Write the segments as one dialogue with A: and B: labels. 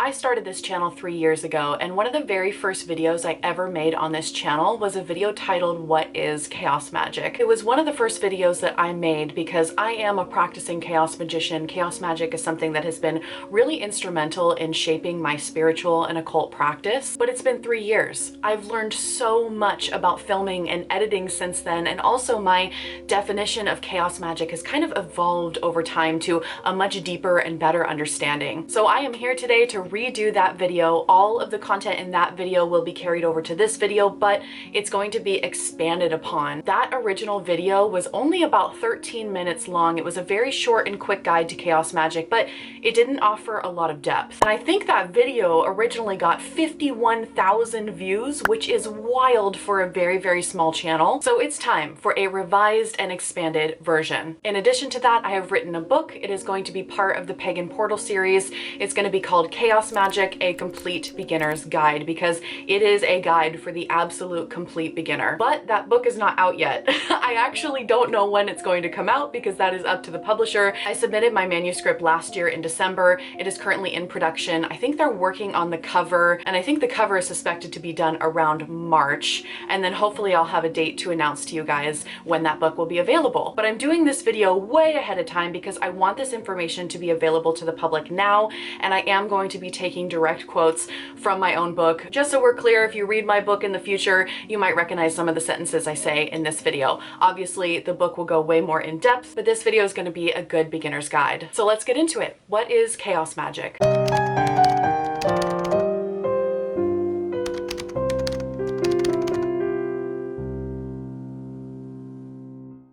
A: I started this channel 3 years ago, and one of the very first videos I ever made on this channel was a video titled "What is Chaos Magic?" It was one of the first videos that I made because I am a practicing chaos magician. Chaos magic is something that has been really instrumental in shaping my spiritual and occult practice, but it's been 3 years. I've learned so much about filming and editing since then, and also my definition of chaos magic has kind of evolved over time to a much deeper and better understanding. So I am here today to redo that video. All of the content in that video will be carried over to this video, but it's going to be expanded upon. That original video was only about 13 minutes long. It was a very short and quick guide to chaos magic, but it didn't offer a lot of depth. And I think that video originally got 51,000 views, which is wild for a very, very small channel. So it's time for a revised and expanded version. In addition to that, I have written a book. It is going to be part of the Pagan Portal series. It's going to be called Chaos Magic, a Complete Beginner's Guide, because it is a guide for the absolute complete beginner. But that book is not out yet. I actually don't know when it's going to come out because that is up to the publisher. I submitted my manuscript last year in December. It is currently in production. I think they're working on the cover, and I think the cover is suspected to be done around March. And then hopefully I'll have a date to announce to you guys when that book will be available. But I'm doing this video way ahead of time because I want this information to be available to the public now, and I am going to be taking direct quotes from my own book. Just so we're clear, if you read my book in the future, you might recognize some of the sentences I say in this video. Obviously, the book will go way more in depth, but this video is going to be a good beginner's guide. So let's get into it. What is chaos magic?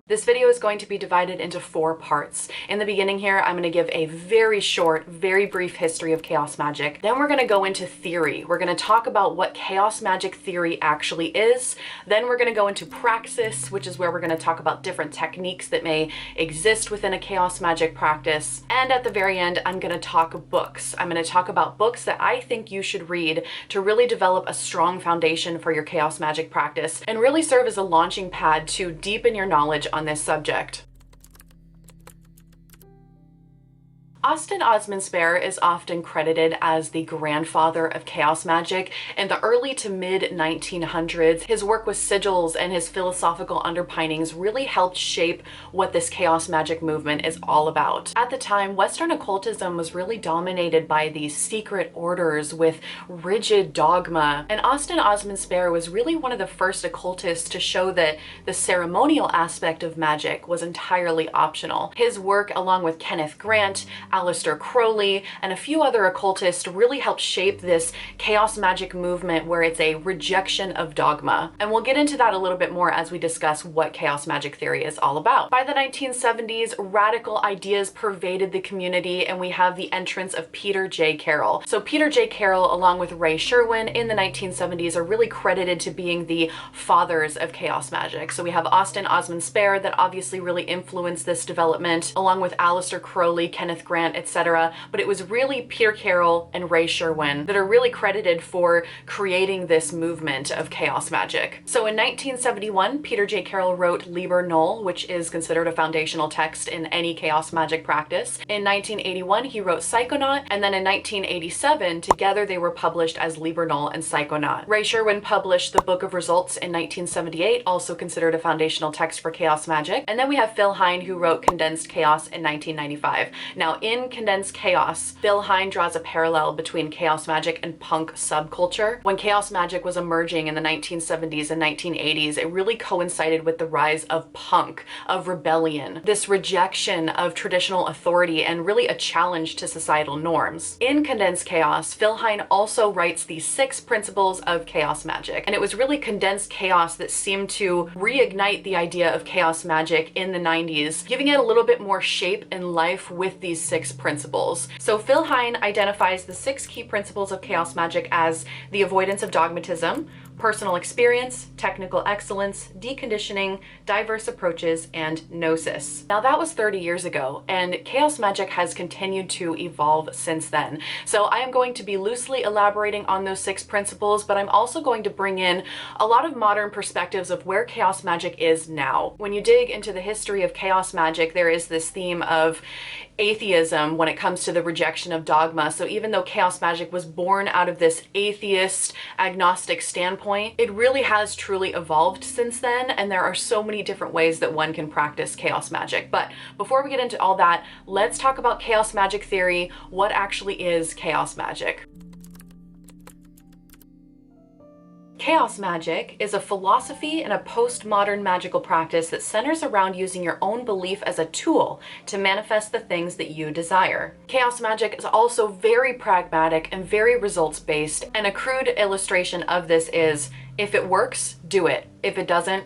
A: This video is going to be divided into 4 parts. In the beginning here, I'm going to give a very short, very brief history of chaos magic. Then we're going to go into theory. We're going to talk about what chaos magic theory actually is. Then we're going to go into praxis, which is where we're going to talk about different techniques that may exist within a chaos magic practice. And at the very end, I'm going to talk books. I'm going to talk about books that I think you should read to really develop a strong foundation for your chaos magic practice and really serve as a launching pad to deepen your knowledge on this subject. Austin Osman Spare is often credited as the grandfather of chaos magic. In the early to mid 1900s, his work with sigils and his philosophical underpinnings really helped shape what this chaos magic movement is all about. At the time, Western occultism was really dominated by these secret orders with rigid dogma, and Austin Osman Spare was really one of the first occultists to show that the ceremonial aspect of magic was entirely optional. His work, along with Kenneth Grant, Aleister Crowley, and a few other occultists, really helped shape this chaos magic movement where it's a rejection of dogma. And we'll get into that a little bit more as we discuss what chaos magic theory is all about. By the 1970s, radical ideas pervaded the community, and we have the entrance of Peter J. Carroll. So Peter J. Carroll, along with Ray Sherwin in the 1970s, are really credited to being the fathers of chaos magic. So we have Austin Osman Spare that obviously really influenced this development, along with Aleister Crowley, Kenneth Grant, etc. But it was really Peter Carroll and Ray Sherwin that are really credited for creating this movement of chaos magic. So in 1971, Peter J. Carroll wrote Liber Null, which is considered a foundational text in any chaos magic practice. In 1981, he wrote Psychonaut, and then in 1987, together they were published as Liber Null and Psychonaut. Ray Sherwin published the Book of Results in 1978, also considered a foundational text for chaos magic. And then we have Phil Hine, who wrote Condensed Chaos in 1995. Now, in Condensed Chaos, Phil Hine draws a parallel between chaos magic and punk subculture. When chaos magic was emerging in the 1970s and 1980s, it really coincided with the rise of punk, of rebellion, this rejection of traditional authority, and really a challenge to societal norms. In Condensed Chaos, Phil Hine also writes the 6 principles of chaos magic, and it was really condensed chaos that seemed to reignite the idea of chaos magic in the 90s, giving it a little bit more shape and life with these 6 principles. So Phil Hine identifies the 6 key principles of chaos magic as the avoidance of dogmatism, personal experience, technical excellence, deconditioning, diverse approaches, and gnosis. Now that was 30 years ago, and chaos magic has continued to evolve since then. So I am going to be loosely elaborating on those 6 principles, but I'm also going to bring in a lot of modern perspectives of where chaos magic is now. When you dig into the history of chaos magic, there is this theme of atheism atheism when it comes to the rejection of dogma. So even though chaos magic was born out of this atheist, agnostic standpoint, it really has truly evolved since then, and there are so many different ways that one can practice chaos magic. But before we get into all that, let's talk about chaos magic theory. What actually is chaos magic? Chaos magic is a philosophy and a postmodern magical practice that centers around using your own belief as a tool to manifest the things that you desire. Chaos magic is also very pragmatic and very results-based, and a crude illustration of this is, if it works, do it. If it doesn't,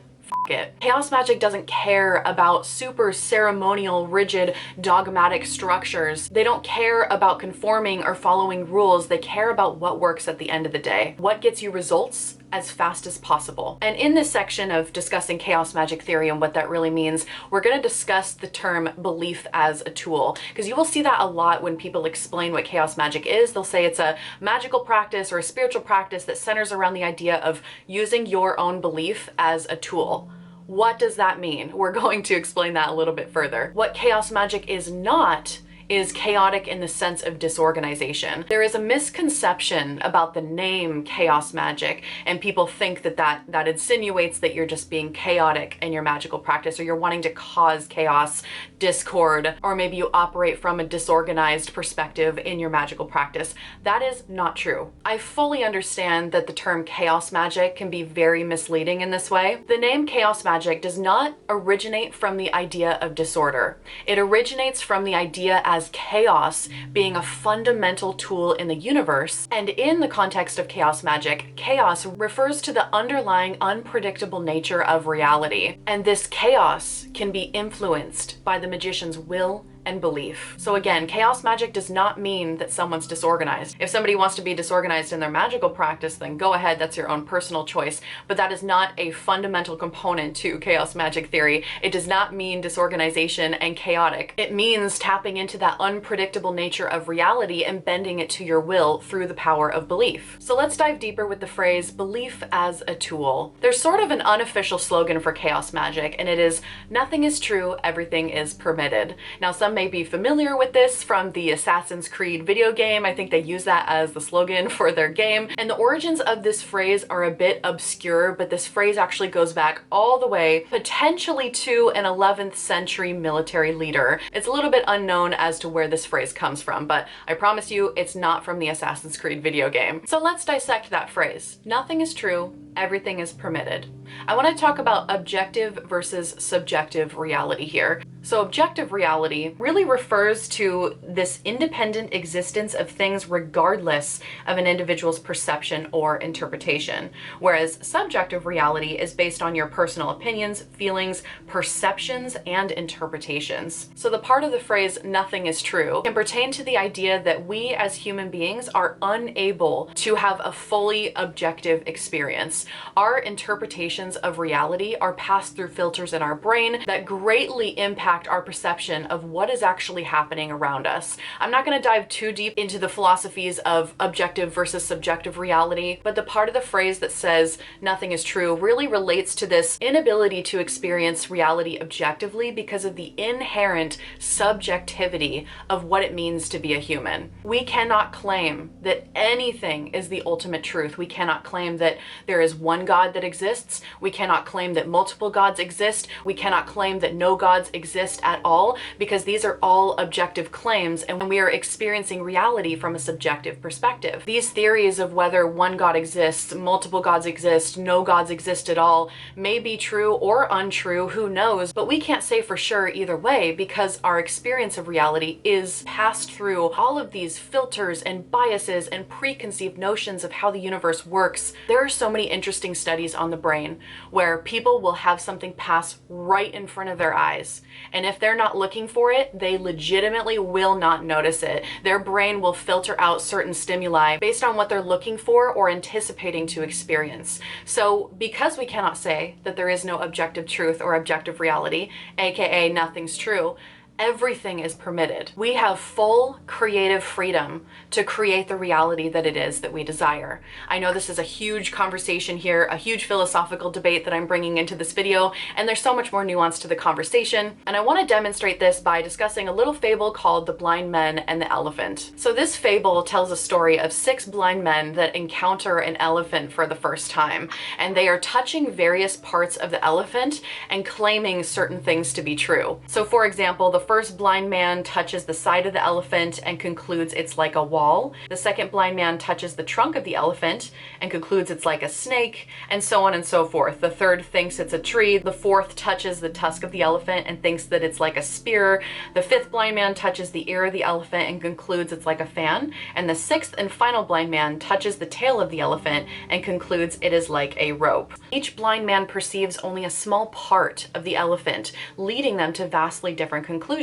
A: it. Chaos magic doesn't care about super ceremonial, rigid, dogmatic structures. They don't care about conforming or following rules. They care about what works at the end of the day. What gets you results as fast as possible. And in this section of discussing chaos magic theory and what that really means, we're going to discuss the term belief as a tool, because you will see that a lot when people explain what chaos magic is. They'll say it's a magical practice or a spiritual practice that centers around the idea of using your own belief as a tool. What does that mean? We're going to explain that a little bit further. What chaos magic is not is chaotic in the sense of disorganization. There is a misconception about the name chaos magic, and people think that insinuates that you're just being chaotic in your magical practice, or you're wanting to cause chaos, discord, or maybe you operate from a disorganized perspective in your magical practice. That is not true. I fully understand that the term chaos magic can be very misleading in this way. The name chaos magic does not originate from the idea of disorder. It originates from the idea as chaos being a fundamental tool in the universe. And in the context of chaos magic, chaos refers to the underlying unpredictable nature of reality. And this chaos can be influenced by the magician's will and belief. So again, chaos magic does not mean that someone's disorganized. If somebody wants to be disorganized in their magical practice, then go ahead, that's your own personal choice. But that is not a fundamental component to chaos magic theory. It does not mean disorganization and chaotic. It means tapping into that unpredictable nature of reality and bending it to your will through the power of belief. So let's dive deeper with the phrase belief as a tool. There's sort of an unofficial slogan for chaos magic, and it is, nothing is true, everything is permitted. Now, some may be familiar with this from the Assassin's Creed video game. I think they use that as the slogan for their game. And the origins of this phrase are a bit obscure, but this phrase actually goes back all the way, potentially to an 11th century military leader. It's a little bit unknown as to where this phrase comes from, but I promise you it's not from the Assassin's Creed video game. So let's dissect that phrase. Nothing is true, everything is permitted. I want to talk about objective versus subjective reality here. So objective reality really refers to this independent existence of things regardless of an individual's perception or interpretation, whereas subjective reality is based on your personal opinions, feelings, perceptions, and interpretations. So the part of the phrase nothing is true can pertain to the idea that we as human beings are unable to have a fully objective experience. Our interpretations of reality are passed through filters in our brain that greatly impact our perception of what is actually happening around us. I'm not going to dive too deep into the philosophies of objective versus subjective reality, but the part of the phrase that says nothing is true really relates to this inability to experience reality objectively because of the inherent subjectivity of what it means to be a human. We cannot claim that anything is the ultimate truth. We cannot claim that there is one God that exists. We cannot claim that multiple gods exist. We cannot claim that no gods exist at all, because these are all objective claims, and we are experiencing reality from a subjective perspective. These theories of whether one God exists, multiple gods exist, no gods exist at all may be true or untrue, who knows, but we can't say for sure either way because our experience of reality is passed through all of these filters and biases and preconceived notions of how the universe works. There are so many interesting studies on the brain where people will have something pass right in front of their eyes, and if they're not looking for it, they legitimately will not notice it. Their brain will filter out certain stimuli based on what they're looking for or anticipating to experience. So because we cannot say that there is no objective truth or objective reality, aka nothing's true, Everything is permitted. We have full creative freedom to create the reality that it is that we desire. I know this is a huge conversation here, a huge philosophical debate that I'm bringing into this video, and there's so much more nuance to the conversation. And I want to demonstrate this by discussing a little fable called The Blind Men and the Elephant. So this fable tells a story of 6 blind men that encounter an elephant for the first time, and they are touching various parts of the elephant and claiming certain things to be true. So for example, the first blind man touches the side of the elephant and concludes it's like a wall. The second blind man touches the trunk of the elephant and concludes it's like a snake, and so on and so forth. The third thinks it's a tree. The fourth touches the tusk of the elephant and thinks that it's like a spear. The fifth blind man touches the ear of the elephant and concludes it's like a fan. And the sixth and final blind man touches the tail of the elephant and concludes it is like a rope. Each blind man perceives only a small part of the elephant, leading them to vastly different conclusions.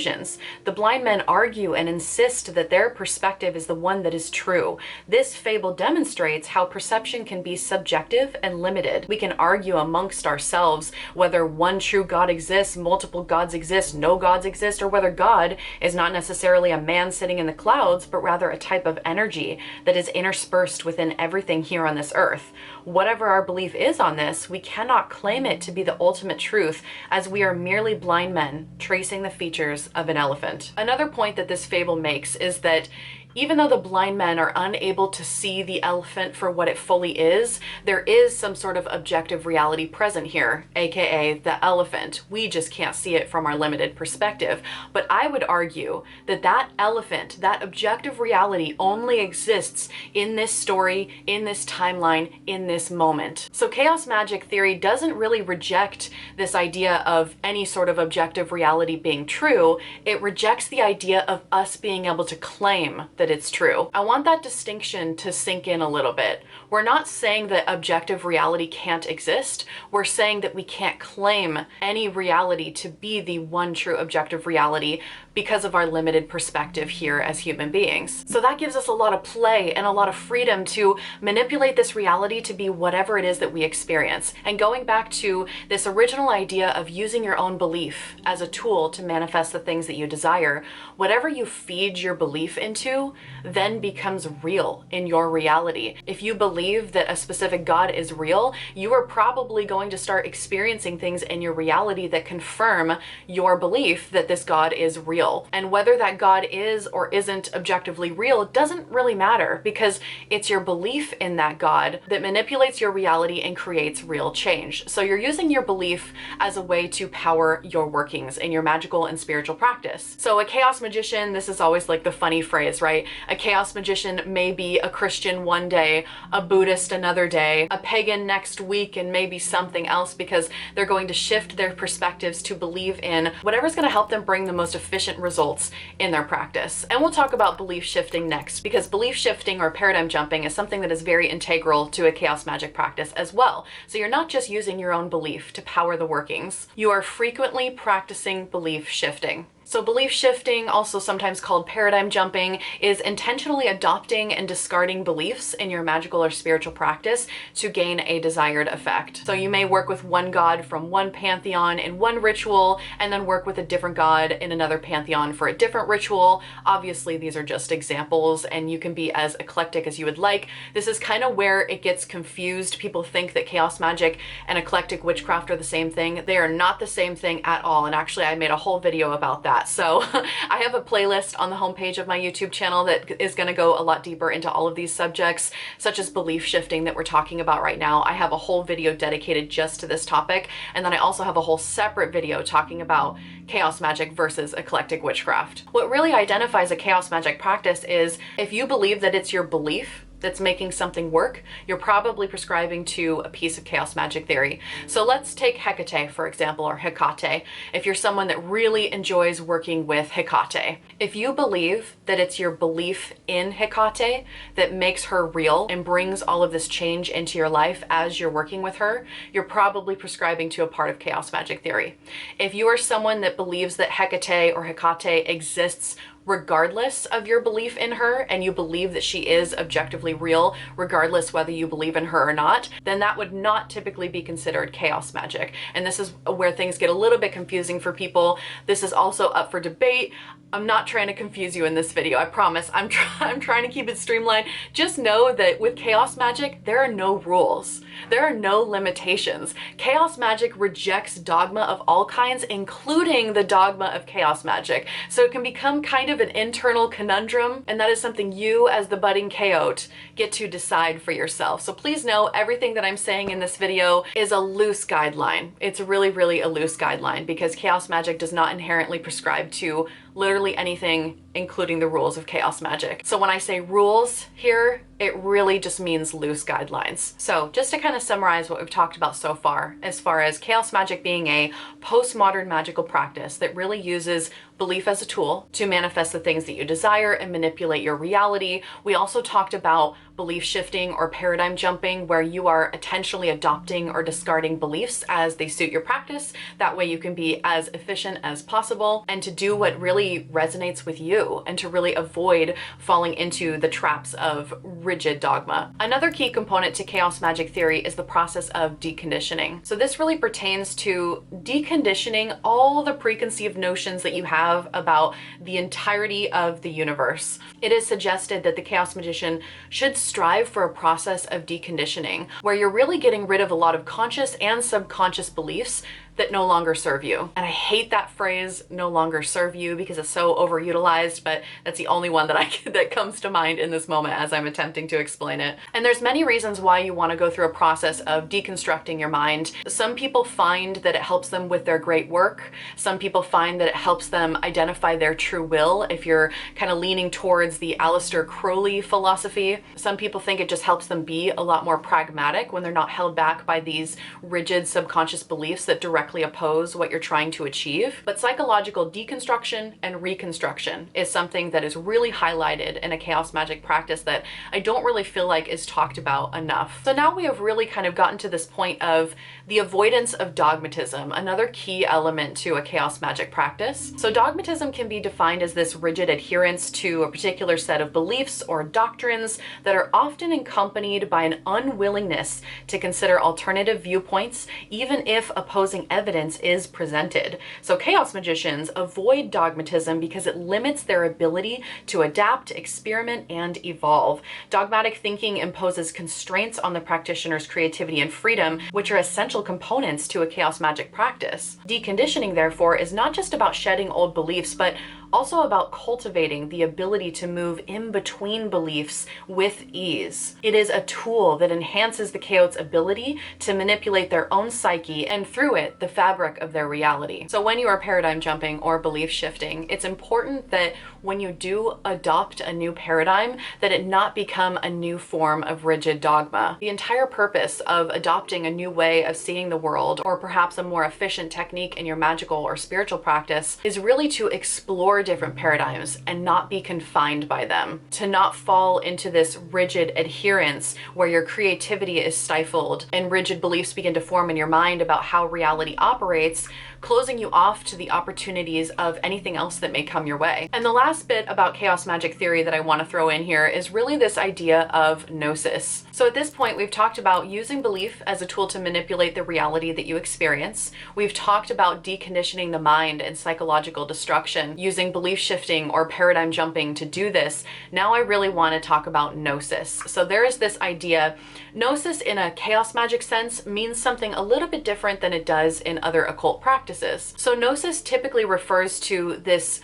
A: The blind men argue and insist that their perspective is the one that is true. This fable demonstrates how perception can be subjective and limited. We can argue amongst ourselves whether one true God exists, multiple gods exist, no gods exist, or whether God is not necessarily a man sitting in the clouds, but rather a type of energy that is interspersed within everything here on this earth. Whatever our belief is on this, we cannot claim it to be the ultimate truth, as we are merely blind men tracing the features of an elephant. Another point that this fable makes is that even though the blind men are unable to see the elephant for what it fully is, there is some sort of objective reality present here, aka the elephant. We just can't see it from our limited perspective. But I would argue that that elephant, that objective reality, only exists in this story, in this timeline, in this moment. So chaos magic theory doesn't really reject this idea of any sort of objective reality being true. It rejects the idea of us being able to claim that it's true. I want that distinction to sink in a little bit. We're not saying that objective reality can't exist. We're saying that we can't claim any reality to be the one true objective reality because of our limited perspective here as human beings. So that gives us a lot of play and a lot of freedom to manipulate this reality to be whatever it is that we experience. And going back to this original idea of using your own belief as a tool to manifest the things that you desire, whatever you feed your belief into then becomes real in your reality. If you believe that a specific God is real, you are probably going to start experiencing things in your reality that confirm your belief that this God is real. And whether that God is or isn't objectively real doesn't really matter, because it's your belief in that God that manipulates your reality and creates real change. So you're using your belief as a way to power your workings in your magical and spiritual practice. So a chaos magician, this is always like the funny phrase, right? A chaos magician may be a Christian one day, a Buddhist another day, a pagan next week, and maybe something else, because they're going to shift their perspectives to believe in whatever's going to help them bring the most efficient results in their practice. And we'll talk about belief shifting next, because belief shifting or paradigm jumping is something that is very integral to a chaos magic practice as well. So you're not just using your own belief to power the workings, you are frequently practicing belief shifting. So belief shifting, also sometimes called paradigm jumping, is intentionally adopting and discarding beliefs in your magical or spiritual practice to gain a desired effect. So you may work with one god from one pantheon in one ritual, and then work with a different god in another pantheon for a different ritual. Obviously, these are just examples, and you can be as eclectic as you would like. This is kind of where it gets confused. People think that chaos magic and eclectic witchcraft are the same thing. They are not the same thing at all, and actually I made a whole video about that. So I have a playlist on the homepage of my YouTube channel that is going to go a lot deeper into all of these subjects, such as belief shifting that we're talking about right now. I have a whole video dedicated just to this topic, and then I also have a whole separate video talking about chaos magic versus eclectic witchcraft. What really identifies a chaos magic practice is if you believe that it's your belief that's making something work, you're probably prescribing to a piece of chaos magic theory. So let's take Hecate, for example, or Hecate. If you're someone that really enjoys working with Hecate, if you believe that it's your belief in Hecate that makes her real and brings all of this change into your life as you're working with her, you're probably prescribing to a part of chaos magic theory. If you are someone that believes that Hecate or Hecate exists regardless of your belief in her, and you believe that she is objectively real, regardless whether you believe in her or not, then that would not typically be considered chaos magic. And this is where things get a little bit confusing for people. This is also up for debate. I'm not trying to confuse you in this video, I promise. I'm trying to keep it streamlined. Just know that with chaos magic, there are no rules. There are no limitations. Chaos magic rejects dogma of all kinds, including the dogma of chaos magic. So it can become kind of an internal conundrum, and that is something you as the budding chaot get to decide for yourself. So please know everything that I'm saying in this video is a loose guideline. It's really, really a loose guideline, because chaos magic does not inherently prescribe to literally anything, including the rules of chaos magic. So when I say rules here, it really just means loose guidelines. So just to kind of summarize what we've talked about so far, as far as chaos magic being a postmodern magical practice that really uses belief as a tool to manifest the things that you desire and manipulate your reality. We also talked about belief shifting or paradigm jumping, where you are intentionally adopting or discarding beliefs as they suit your practice. That way you can be as efficient as possible and to do what really resonates with you, and to really avoid falling into the traps of rigid dogma. Another key component to chaos magic theory is the process of deconditioning. So this really pertains to deconditioning all the preconceived notions that you have about the entirety of the universe. It is suggested that the chaos magician should strive for a process of deconditioning, where you're really getting rid of a lot of conscious and subconscious beliefs that no longer serve you. And I hate that phrase, no longer serve you, because it's so overutilized, but that's the only one that comes to mind in this moment as I'm attempting to explain it. And there's many reasons why you want to go through a process of deconstructing your mind. Some people find that it helps them with their great work. Some people find that it helps them identify their true will, if you're kind of leaning towards the Aleister Crowley philosophy. Some people think it just helps them be a lot more pragmatic when they're not held back by these rigid subconscious beliefs that directly oppose what you're trying to achieve. But psychological deconstruction and reconstruction is something that is really highlighted in a chaos magic practice that I don't really feel like is talked about enough. So now we have really kind of gotten to this point of the avoidance of dogmatism, another key element to a chaos magic practice. So dogmatism can be defined as this rigid adherence to a particular set of beliefs or doctrines that are often accompanied by an unwillingness to consider alternative viewpoints, even if opposing evidence is presented. So chaos magicians avoid dogmatism because it limits their ability to adapt, experiment, and evolve. Dogmatic thinking imposes constraints on the practitioner's creativity and freedom, which are essential components to a chaos magic practice. Deconditioning, therefore, is not just about shedding old beliefs, but also about cultivating the ability to move in between beliefs with ease. It is a tool that enhances the chaot's ability to manipulate their own psyche, and through it, the fabric of their reality. So when you are paradigm jumping or belief shifting, it's important that when you do adopt a new paradigm, that it not become a new form of rigid dogma. The entire purpose of adopting a new way of seeing the world, or perhaps a more efficient technique in your magical or spiritual practice, is really to explore different paradigms and not be confined by them, to not fall into this rigid adherence where your creativity is stifled and rigid beliefs begin to form in your mind about how reality operates, closing you off to the opportunities of anything else that may come your way. And the last bit about chaos magic theory that I want to throw in here is really this idea of gnosis. So at this point, we've talked about using belief as a tool to manipulate the reality that you experience. We've talked about deconditioning the mind and psychological destruction, using belief shifting or paradigm jumping to do this. Now I really want to talk about gnosis. So there is this idea. Gnosis in a chaos magic sense means something a little bit different than it does in other occult practices. So gnosis typically refers to this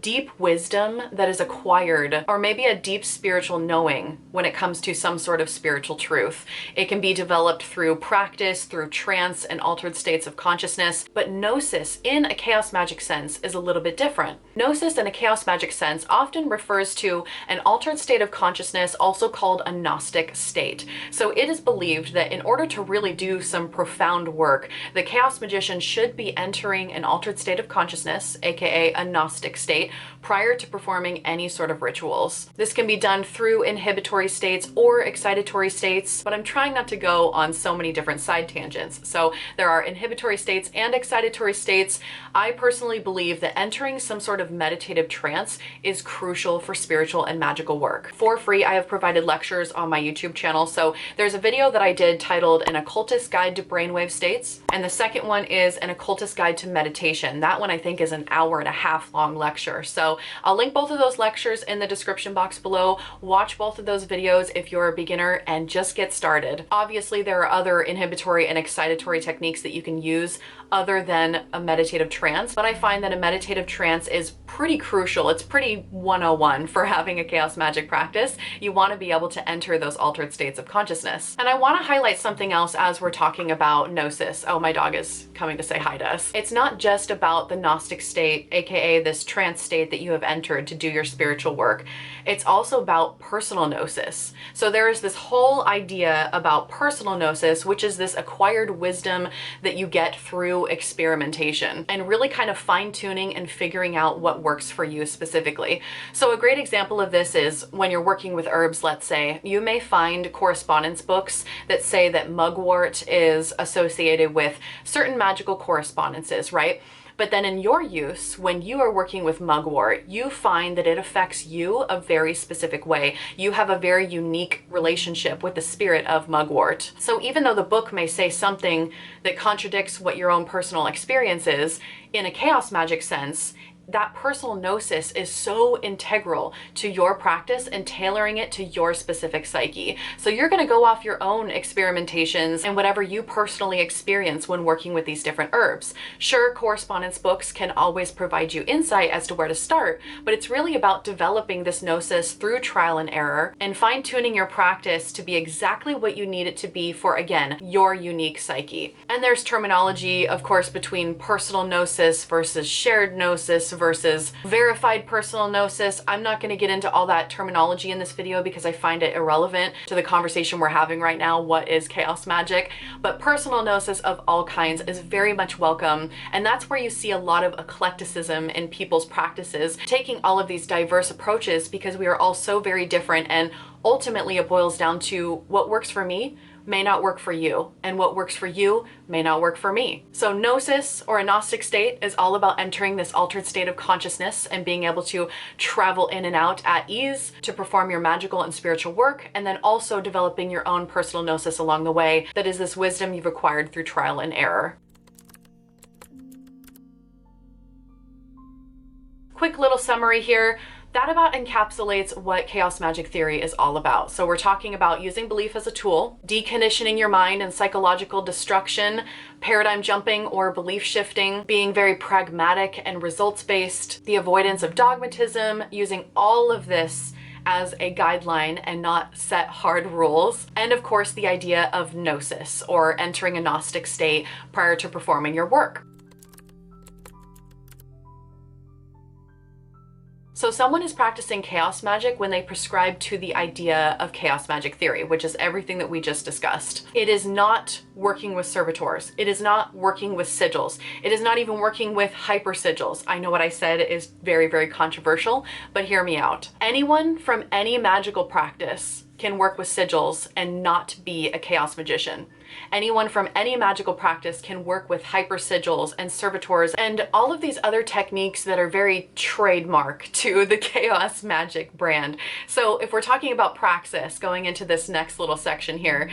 A: deep wisdom that is acquired, or maybe a deep spiritual knowing when it comes to some sort of spiritual truth. It can be developed through practice, through trance and altered states of consciousness, but gnosis in a chaos magic sense is a little bit different. Gnosis in a chaos magic sense often refers to an altered state of consciousness, also called a Gnostic state. So it is believed that in order to really do some profound work, the chaos magician should be entering an altered state of consciousness, aka a Gnostic state, state prior to performing any sort of rituals. This can be done through inhibitory states or excitatory states, but I'm trying not to go on so many different side tangents. So there are inhibitory states and excitatory states. I personally believe that entering some sort of meditative trance is crucial for spiritual and magical work. For free, I have provided lectures on my YouTube channel. So there's a video that I did titled An Occultist Guide to Brainwave States, and the second one is An Occultist Guide to Meditation. That one I think is an hour-and-a-half long lecture. So I'll link both of those lectures in the description box below. Watch both of those videos if you're a beginner and just get started. Obviously, there are other inhibitory and excitatory techniques that you can use other than a meditative trance, but I find that a meditative trance is pretty crucial. It's pretty 101 for having a chaos magic practice. You want to be able to enter those altered states of consciousness. And I want to highlight something else as we're talking about gnosis. Oh, my dog is coming to say hi to us. It's not just about the Gnostic state, aka this trance state that you have entered to do your spiritual work. It's also about personal gnosis. So there is this whole idea about personal gnosis, which is this acquired wisdom that you get through experimentation and really kind of fine-tuning and figuring out what works for you specifically. So a great example of this is when you're working with herbs, let's say, you may find correspondence books that say that mugwort is associated with certain magical correspondences, right? But then in your use, when you are working with mugwort, you find that it affects you a very specific way. You have a very unique relationship with the spirit of mugwort. So even though the book may say something that contradicts what your own personal experience is, in a chaos magic sense, that personal gnosis is so integral to your practice and tailoring it to your specific psyche. So you're going to go off your own experimentations and whatever you personally experience when working with these different herbs. Sure, correspondence books can always provide you insight as to where to start, but it's really about developing this gnosis through trial and error and fine-tuning your practice to be exactly what you need it to be for, again, your unique psyche. And there's terminology, of course, between personal gnosis versus shared gnosis versus verified personal gnosis. I'm not going to get into all that terminology in this video because I find it irrelevant to the conversation we're having right now. What is chaos magic? But personal gnosis of all kinds is very much welcome. And that's where you see a lot of eclecticism in people's practices, taking all of these diverse approaches because we are all so very different. And ultimately it boils down to what works for me may not work for you, and what works for you may not work for me. So gnosis, or a Gnostic state, is all about entering this altered state of consciousness and being able to travel in and out at ease to perform your magical and spiritual work, and then also developing your own personal gnosis along the way that is this wisdom you've acquired through trial and error. Quick little summary here. That about encapsulates what chaos magic theory is all about. So we're talking about using belief as a tool, deconditioning your mind and psychological destruction, paradigm jumping or belief shifting, being very pragmatic and results-based, the avoidance of dogmatism, using all of this as a guideline and not set hard rules. And of course, the idea of gnosis, or entering a Gnostic state prior to performing your work. So someone is practicing chaos magic when they prescribe to the idea of chaos magic theory, which is everything that we just discussed. It is not working with servitors. It is not working with sigils. It is not even working with hyper sigils. I know what I said is very, very controversial, but hear me out. Anyone from any magical practice can work with sigils and not be a chaos magician. Anyone from any magical practice can work with hyper sigils and servitors and all of these other techniques that are very trademark to the chaos magic brand. So if we're talking about praxis, going into this next little section here,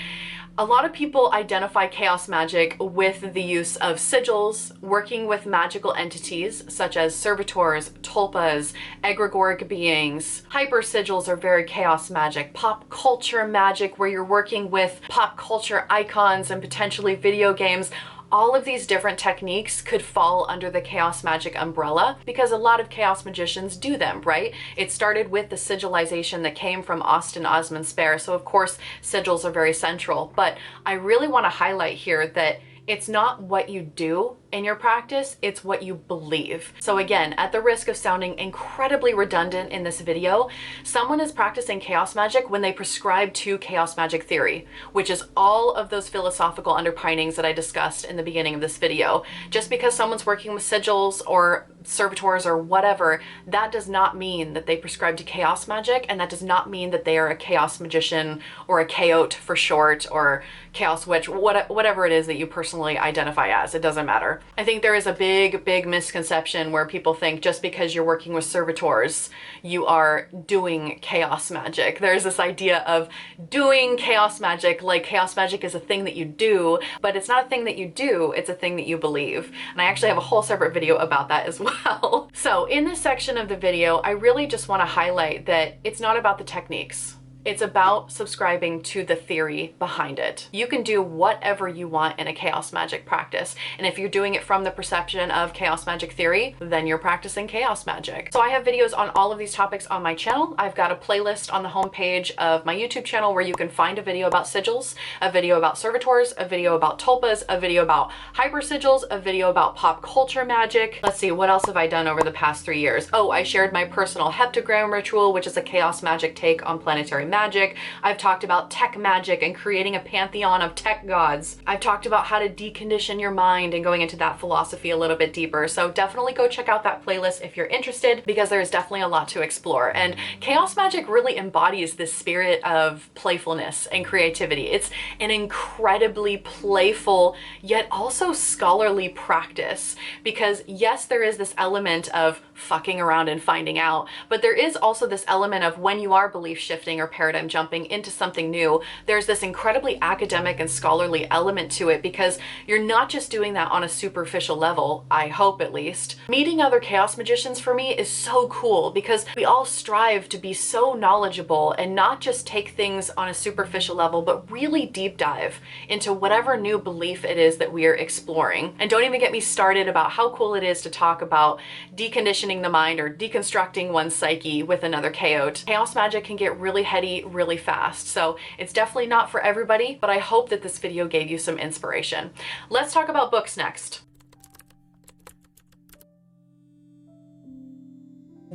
A: a lot of people identify chaos magic with the use of sigils, working with magical entities such as servitors, tulpas, egregoric beings. Hyper sigils are very chaos magic. Pop culture magic, where you're working with pop culture icons and potentially video games. All of these different techniques could fall under the chaos magic umbrella because a lot of chaos magicians do them, right? It started with the sigilization that came from Austin Osman Spare, so of course sigils are very central. But I really want to highlight here that it's not what you do, in your practice, it's what you believe. So again, at the risk of sounding incredibly redundant in this video, someone is practicing chaos magic when they prescribe to chaos magic theory, which is all of those philosophical underpinnings that I discussed in the beginning of this video. Just because someone's working with sigils or servitors or whatever, that does not mean that they prescribe to chaos magic, and that does not mean that they are a chaos magician or a chaot for short, or chaos witch, whatever it is that you personally identify as. It doesn't matter. I think there is a big misconception where people think just because you're working with servitors, you are doing chaos magic. There's this idea of doing chaos magic, like chaos magic is a thing that you do, but it's not a thing that you do, it's a thing that you believe. And I actually have a whole separate video about that as well. So in this section of the video, I really just want to highlight that it's not about the techniques. It's about subscribing to the theory behind it. You can do whatever you want in a chaos magic practice. And if you're doing it from the perception of chaos magic theory, then you're practicing chaos magic. So I have videos on all of these topics on my channel. I've got a playlist on the homepage of my YouTube channel where you can find a video about sigils, a video about servitors, a video about tulpas, a video about hyper sigils, a video about pop culture magic. Let's see, what else have I done over the past 3 years? Oh, I shared my personal heptagram ritual, which is a chaos magic take on planetary magic. I've talked about tech magic and creating a pantheon of tech gods. I've talked about how to decondition your mind and going into that philosophy a little bit deeper. So definitely go check out that playlist if you're interested, because there's definitely a lot to explore. And chaos magic really embodies this spirit of playfulness and creativity. It's an incredibly playful yet also scholarly practice, because yes, there is this element of fucking around and finding out, but there is also this element of when you are belief shifting or paradigm jumping into something new, there's this incredibly academic and scholarly element to it, because you're not just doing that on a superficial level, I hope at least. Meeting other chaos magicians for me is so cool, because we all strive to be so knowledgeable and not just take things on a superficial level, but really deep dive into whatever new belief it is that we are exploring. And don't even get me started about how cool it is to talk about deconditioning the mind or deconstructing one's psyche with another chaot. Chaos magic can get really heady really fast, so it's definitely not for everybody, but I hope that this video gave you some inspiration. Let's talk about books next.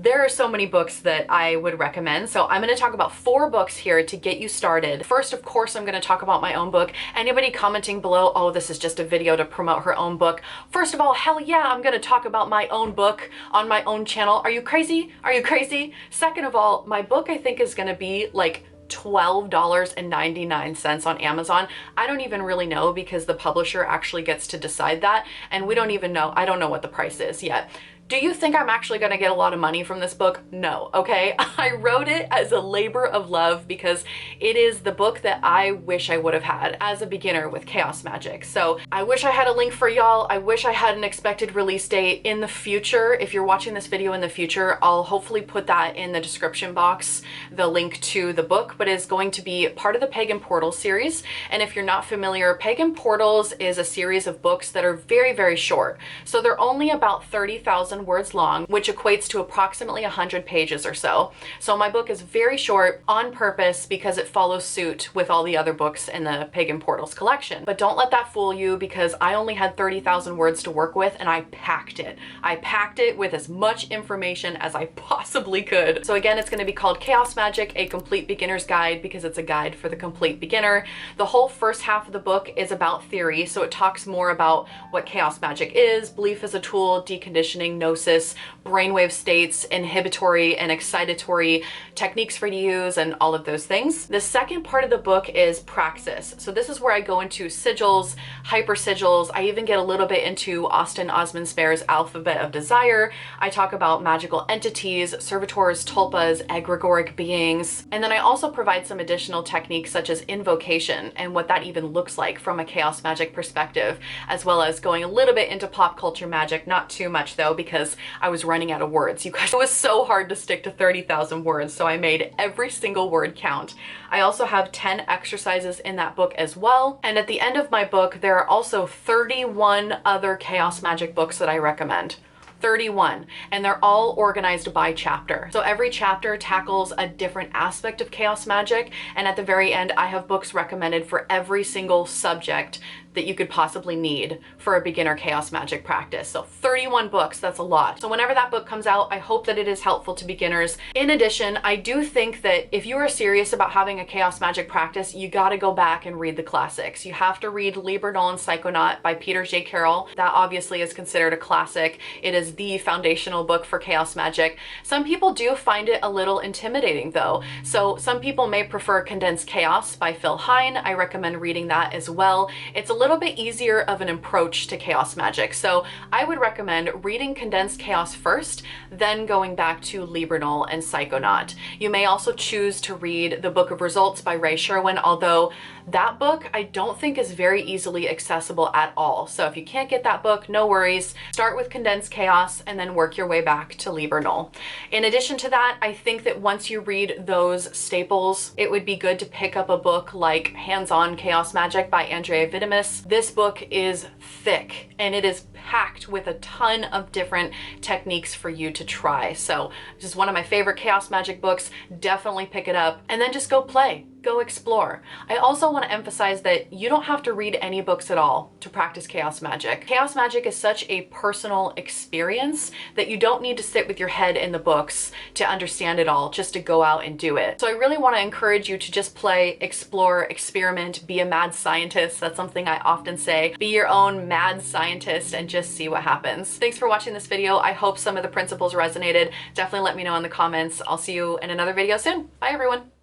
A: There are so many books that I would recommend, so I'm going to talk about 4 books here to get you started. First, of course, I'm going to talk about my own book. Anybody commenting below, oh, this is just a video to promote her own book. First of all, hell yeah, I'm going to talk about my own book on my own channel. Are you crazy? Are you crazy? Second of all, my book I think is going to be like $12.99 on Amazon. I don't even really know, because the publisher actually gets to decide that, and we don't even know, I don't know what the price is yet. Do you think I'm actually going to get a lot of money from this book? No, okay? I wrote it as a labor of love because it is the book that I wish I would have had as a beginner with chaos magic. So I wish I had a link for y'all. I wish I had an expected release date in the future. If you're watching this video in the future, I'll hopefully put that in the description box, the link to the book, but it's going to be part of the Pagan Portals series. And if you're not familiar, Pagan Portals is a series of books that are very short. So they're only about 30,000 words long, which equates to approximately 100 pages or so. So my book is very short on purpose because it follows suit with all the other books in the Pagan Portals collection. But don't let that fool you, because I only had 30,000 words to work with, and I packed it. I packed it with as much information as I possibly could. So again, it's going to be called Chaos Magic, a complete beginner's guide, because it's a guide for the complete beginner. The whole first half of the book is about theory, so it talks more about what chaos magic is, belief as a tool, deconditioning, gnosis, brainwave states, inhibitory and excitatory techniques for you to use, and all of those things. The second part of the book is praxis. So this is where I go into sigils, hyper sigils. I even get a little bit into Austin Osman Spare's Alphabet of Desire. I talk about magical entities, servitors, tulpas, egregoric beings. And then I also provide some additional techniques such as invocation and what that even looks like from a chaos magic perspective, as well as going a little bit into pop culture magic, not too much though, because I was running out of words. You guys, it was so hard to stick to 30,000 words, so I made every single word count. I also have 10 exercises in that book as well. And at the end of my book, there are also 31 other chaos magic books that I recommend. 31, and they're all organized by chapter. So every chapter tackles a different aspect of chaos magic, and at the very end I have books recommended for every single subject that you could possibly need for a beginner chaos magic practice. So 31 books, that's a lot. So whenever that book comes out, I hope that it is helpful to beginners. In addition, I do think that if you are serious about having a chaos magic practice, you got to go back and read the classics. You have to read Liber Null and Psychonaut by Peter J. Carroll. That obviously is considered a classic. It is the foundational book for chaos magic. Some people do find it a little intimidating though. So some people may prefer Condensed Chaos by Phil Hine. I recommend reading that as well. It's a little bit easier of an approach to chaos magic. So I would recommend reading Condensed Chaos first, then going back to Liber Null and Psychonaut. You may also choose to read The Book of Results by Ray Sherwin, although that book I don't think is very easily accessible at all. So if you can't get that book, no worries. Start with Condensed Chaos and then work your way back to Liber Null. In addition to that, I think that once you read those staples, it would be good to pick up a book like Hands-On Chaos Magic by Andrea Vitimus. This book is thick and it is packed with a ton of different techniques for you to try. So just one of my favorite chaos magic books. Definitely pick it up and then just go play. Go explore. I also want to emphasize that you don't have to read any books at all to practice chaos magic. Chaos magic is such a personal experience that you don't need to sit with your head in the books to understand it all, just to go out and do it. So I really want to encourage you to just play, explore, experiment, be a mad scientist. That's something I often say. Be your own mad scientist and just see what happens. Thanks for watching this video. I hope some of the principles resonated. Definitely let me know in the comments. I'll see you in another video soon. Bye everyone.